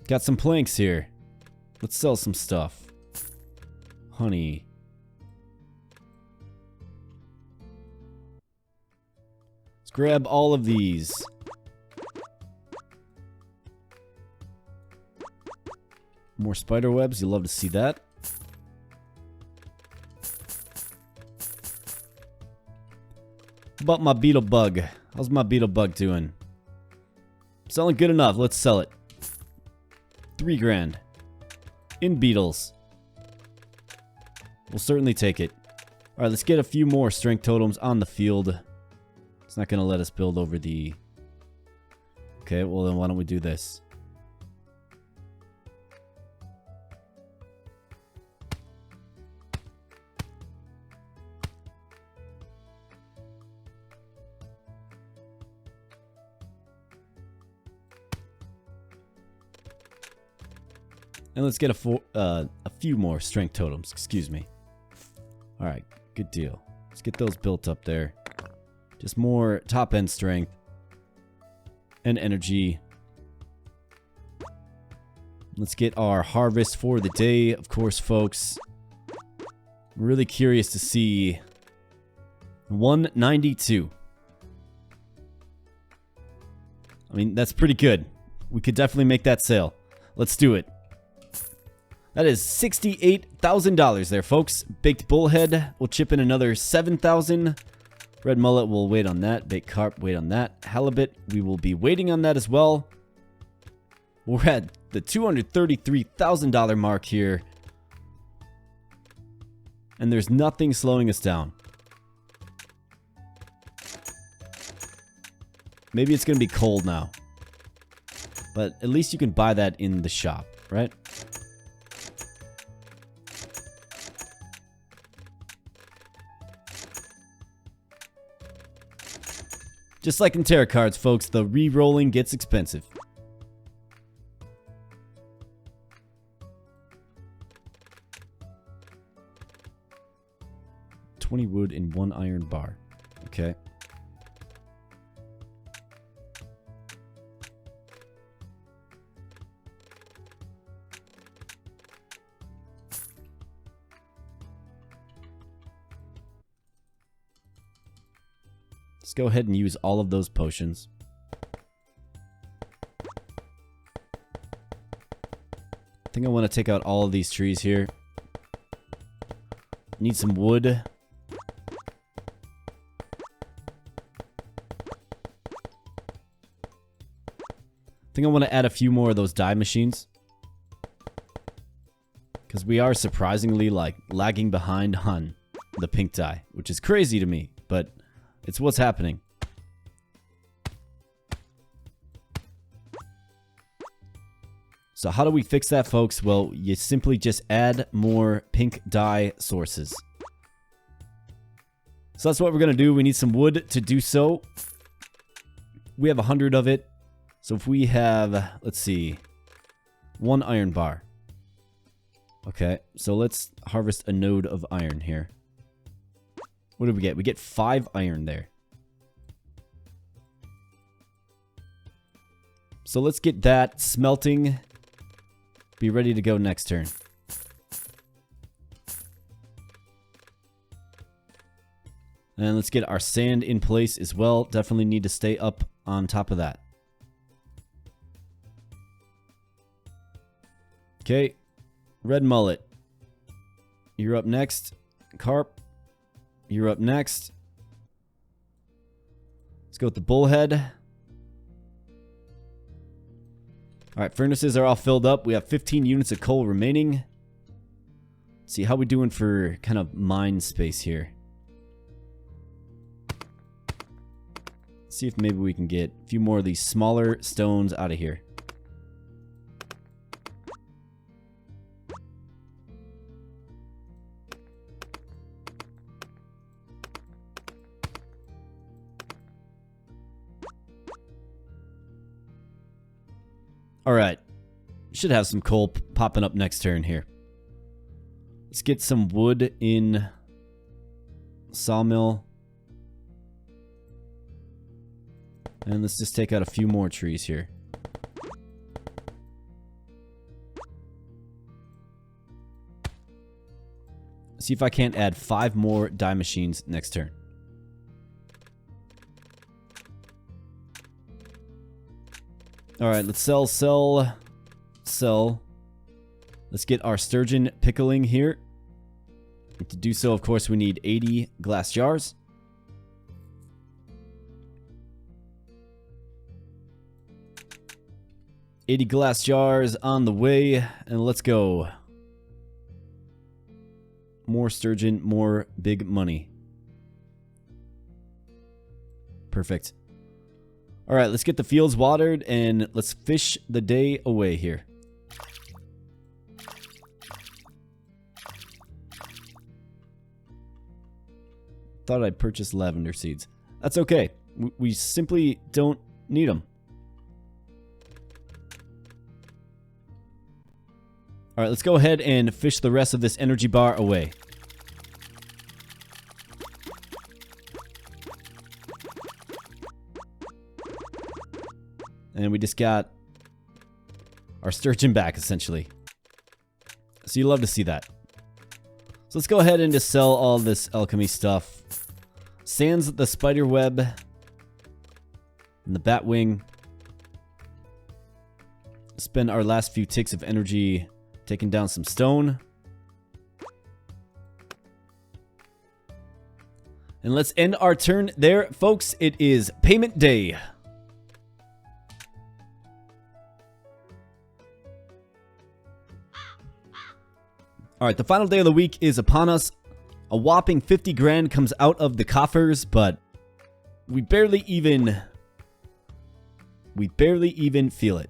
Got some planks here. Let's sell some stuff. Honey. Let's grab all of these. More spider webs. You'll love to see that. How about my beetle bug? How's my beetle bug doing? Selling good enough. Let's sell it. 3 grand. In beetles. We'll certainly take it. Alright, let's get a few more strength totems on the field. It's not going to let us build over the... Okay, well then why don't we do this? And let's get a few more strength totems, excuse me. Alright, good deal. Let's get those built up there. Just more top-end strength. And energy. Let's get our harvest for the day, of course, folks. I'm really curious to see 192. I mean, that's pretty good. We could definitely make that sale. Let's do it. That is $68,000 there, folks. Baked bullhead will chip in another $7,000. Red mullet will wait on that. Baked carp, wait on that. Halibut, we will be waiting on that as well. We're at the $233,000 mark here. And there's nothing slowing us down. Maybe it's going to be cold now. But at least you can buy that in the shop, right? Just like in tarot cards, folks, the re-rolling gets expensive. $20 wood in 1 iron bar. Okay. Let's go ahead and use all of those potions. I think I want to take out all of these trees here. Need some wood. I think I want to add a few more of those dye machines. Because we are surprisingly, like, lagging behind on the pink dye. Which is crazy to me, but it's what's happening. So how do we fix that, folks? Well, you simply just add more pink dye sources. So that's what we're going to do. We need some wood to do so. We have 100 of it. So if we have, let's see, 1 iron bar. Okay, so let's harvest a node of iron here. What do we get? We get 5 iron there. So let's get that smelting. Be ready to go next turn. And let's get our sand in place as well. Definitely need to stay up on top of that. Okay. Red mullet. You're up next. Carp. You're up next. Let's go with the bullhead. Alright, furnaces are all filled up. We have 15 units of coal remaining. Let's see how we doing for kind of mine space here. Let's see if maybe we can get a few more of these smaller stones out of here. Alright, should have some coal popping up next turn here. Let's get some wood in sawmill. And let's just take out a few more trees here. See if I can't add 5 more dye machines next turn. Alright, let's sell. Let's get our sturgeon pickling here. And to do so, of course, we need 80 glass jars. $80 glass jars on the way, and let's go. More sturgeon, more big money. Perfect. Alright, let's get the fields watered and let's fish the day away here. Thought I'd purchase lavender seeds. That's okay. We simply don't need them. All right, let's go ahead and fish the rest of this energy bar away. And we just got our sturgeon back, essentially. So you love to see that. So let's go ahead and just sell all this alchemy stuff. Sans the spider web and the bat wing. Spend our last few ticks of energy taking down some stone. And let's end our turn there, folks. It is payment day. All right, the final day of the week is upon us. A whopping 50 grand comes out of the coffers, but we barely even feel it.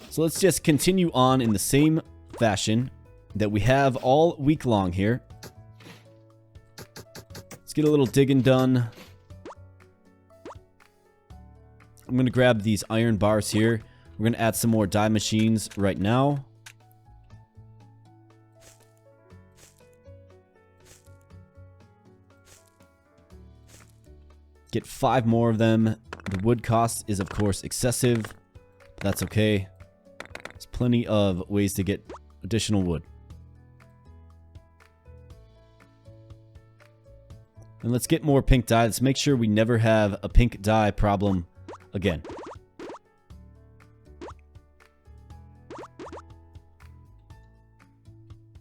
So let's just continue on in the same fashion that we have all week long here. Let's get a little digging done. I'm going to grab these iron bars here. We're going to add some more dye machines right now. Get 5 more of them. The wood cost is, of course, excessive. But that's okay. There's plenty of ways to get additional wood. And let's get more pink dye. Let's make sure we never have a pink dye problem again.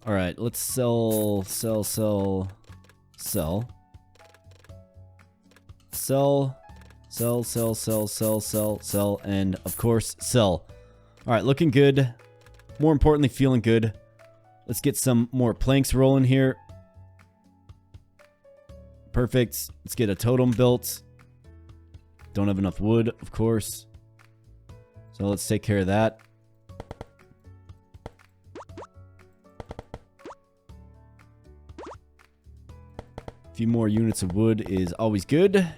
All right, let's sell, and of course, sell. All right, looking good. More importantly, feeling good. Let's get some more planks rolling here. Perfect. Let's get a totem built. Don't have enough wood, of course. So let's take care of that. A few more units of wood is always good.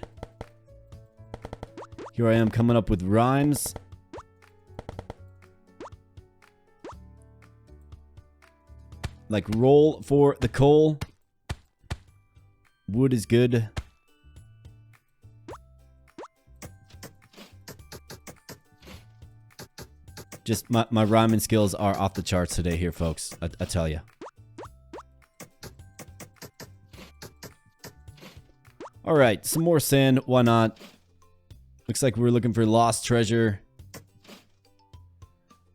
Here I am coming up with rhymes. Like roll for the coal. Wood is good. Just my rhyming skills are off the charts today here, folks. I tell you. All right, some more sand. Why not? Looks like we're looking for lost treasure.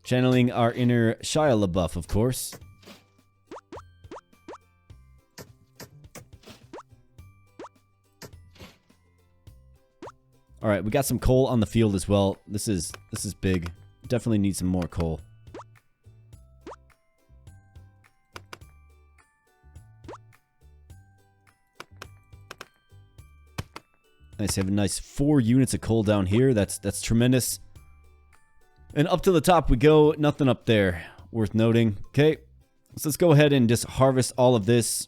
Channeling our inner Shia LaBeouf, of course. All right, we got some coal on the field as well. This is big. Definitely need some more coal. Nice, have a nice 4 units of coal down here. That's tremendous. And up to the top we go. Nothing up there worth noting. Okay, so let's go ahead and just harvest all of this.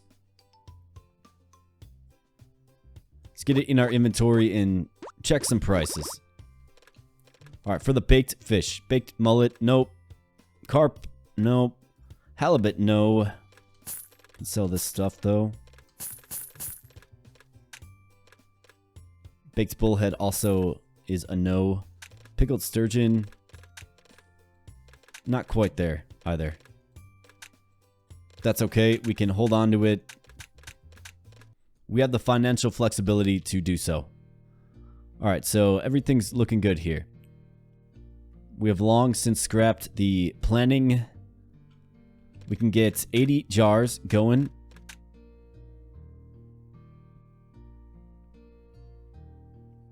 Let's get it in our inventory and check some prices. All right, for the baked fish. Baked mullet, nope. Carp, nope. Halibut, no. Can sell this stuff, though. Baked bullhead also is a no. Pickled sturgeon. Not quite there, either. That's okay. We can hold on to it. We have the financial flexibility to do so. All right, so everything's looking good here. We have long since scrapped the planning. We can get 80 jars going.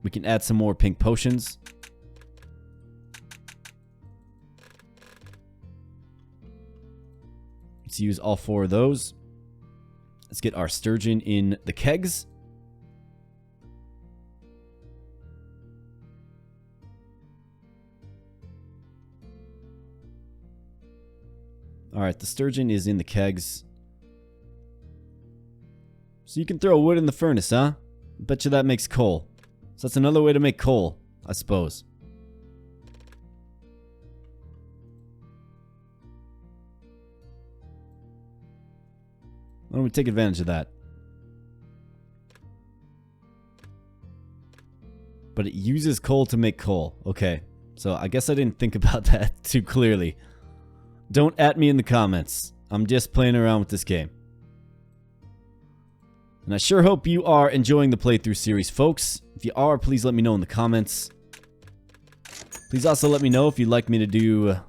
We can add some more pink potions. Let's use all 4 of those. Let's get our sturgeon in the kegs. All right, the sturgeon is in the kegs. So you can throw wood in the furnace, huh? Bet you that makes coal. So that's another way to make coal, I suppose. Why don't we take advantage of that? But it uses coal to make coal. Okay. So I guess I didn't think about that too clearly. Don't at me in the comments. I'm just playing around with this game. And I sure hope you are enjoying the playthrough series, folks. If you are, please let me know in the comments. Please also let me know if you'd like me to do a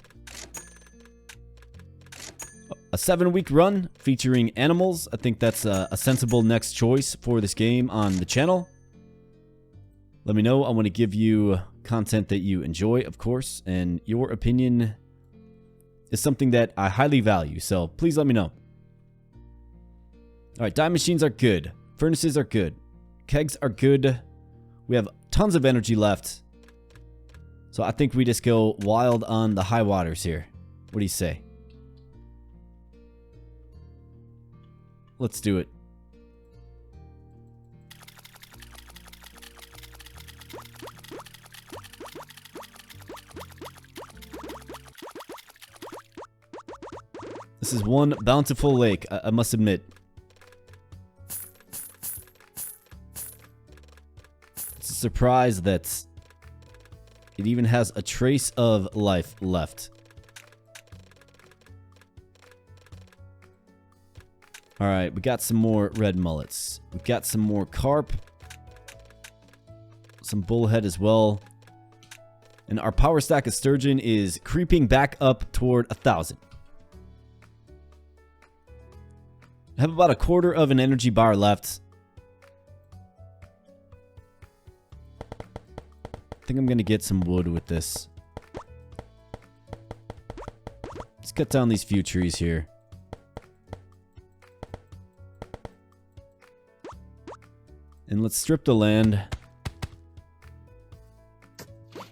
7-week run featuring animals. I think that's a sensible next choice for this game on the channel. Let me know. I want to give you content that you enjoy, of course, and your opinion is something that I highly value, so please let me know. Alright, dye machines are good. Furnaces are good. Kegs are good. We have tons of energy left. So I think we just go wild on the high waters here. What do you say? Let's do it. This is one bountiful lake, I must admit. It's a surprise that it even has a trace of life left. Alright, we got some more red mullets. We got some more carp. Some bullhead as well. And our power stack of sturgeon is creeping back up toward 1,000. I have about a quarter of an energy bar left. I think I'm going to get some wood with this. Let's cut down these few trees here. And let's strip the land.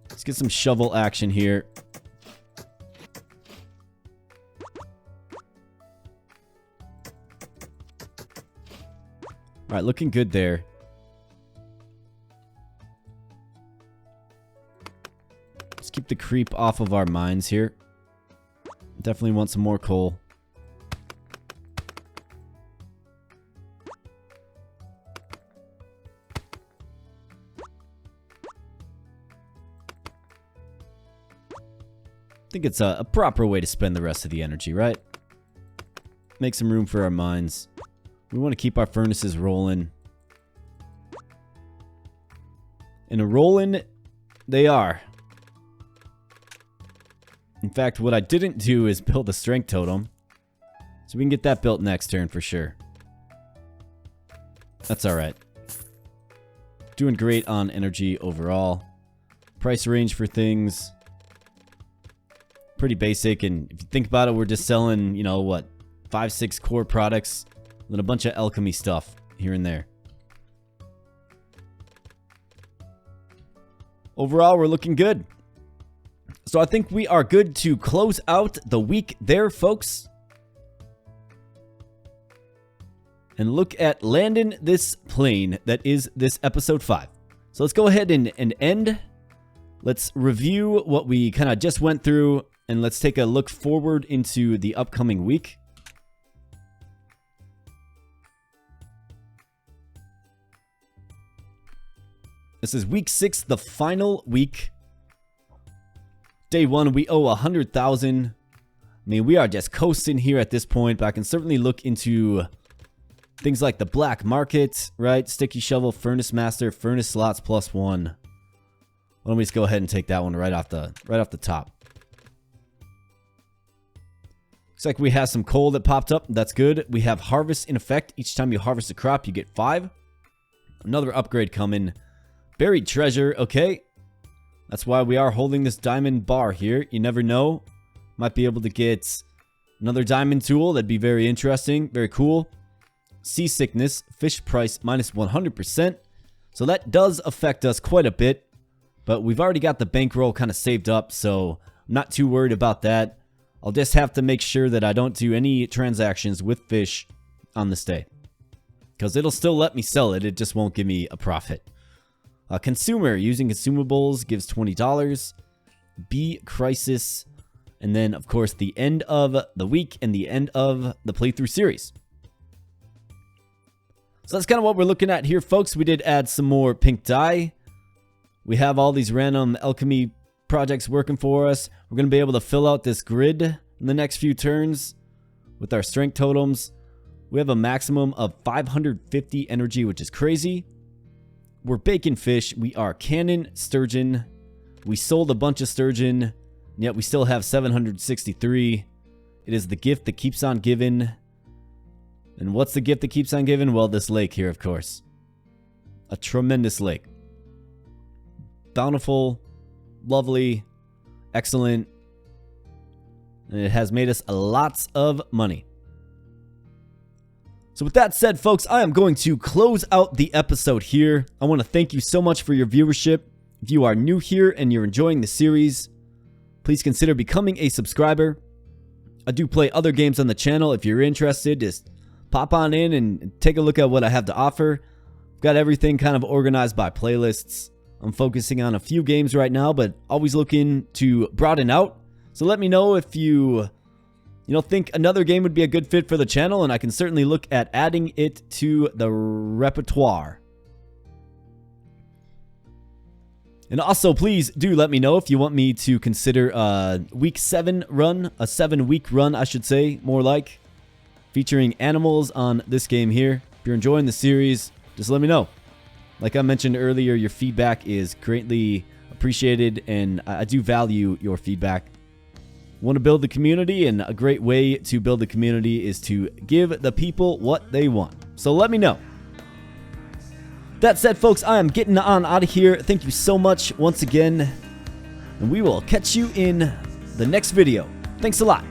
Let's get some shovel action here. Alright, looking good there. Let's keep the creep off of our mines here. Definitely want some more coal. I think it's a proper way to spend the rest of the energy, right? Make some room for our mines. We want to keep our furnaces rolling. And a rolling they are. In fact, what I didn't do is build a strength totem. So we can get that built next turn for sure. That's alright. Doing great on energy overall. Price range for things. Pretty basic, and if you think about it, we're just selling, you know, what? 5-6 core products. And a bunch of alchemy stuff here and there. Overall, we're looking good. So I think we are good to close out the week there, folks. And look at landing this plane that is this episode 5. So let's go ahead and end. Let's review what we kind of just went through. And let's take a look forward into the upcoming week. This is week 6, the final week. Day 1, we owe 100,000. I mean, we are just coasting here at this point, but I can certainly look into things like the black market, right? Sticky shovel, furnace master, furnace slots +1. Why don't we just go ahead and take that one right off the top. Looks like we have some coal that popped up. That's good. We have harvest in effect. Each time you harvest a crop, you get 5. Another upgrade coming. Buried treasure. Okay. That's why we are holding this diamond bar here. You never know. Might be able to get another diamond tool. That'd be very interesting. Very cool. Seasickness. Fish price -100%. So that does affect us quite a bit. But we've already got the bankroll kind of saved up. So I'm not too worried about that. I'll just have to make sure that I don't do any transactions with fish on this day. because it'll still let me sell it. It just won't give me a profit. Consumer, using consumables gives $20. B Crisis, and then of course the end of the week and the end of the playthrough series. So that's kind of what we're looking at here, folks. We did add some more pink dye. We have all these random alchemy projects working for us. We're going to be able to fill out this grid in the next few turns with our strength totems. We have a maximum of 550 energy, which is crazy. We're bacon fish. We are cannon sturgeon. We sold a bunch of sturgeon, yet we still have 763. It is the gift that keeps on giving. And what's the gift that keeps on giving? Well, this lake here, of course. A tremendous lake. Bountiful, lovely, excellent. And it has made us lots of money. So with that said, folks, I am going to close out the episode here. I want to thank you so much for your viewership. If you are new here and you're enjoying the series, please consider becoming a subscriber. I do play other games on the channel. If you're interested, just pop on in and take a look at what I have to offer. I've got everything kind of organized by playlists. I'm focusing on a few games right now, but always looking to broaden out. So let me know if you think another game would be a good fit for the channel, and I can certainly look at adding it to the repertoire. And also, please do let me know if you want me to consider a week 7 run, a 7-week run, I should say, more like, featuring animals on this game here. If you're enjoying the series, just let me know. Like I mentioned earlier, your feedback is greatly appreciated, and I do value your feedback. Want to build the community, and a great way to build the community is to give the people what they want. So let me know. That said, folks, I am getting on out of here. Thank you so much once again, and we will catch you in the next video. Thanks a lot.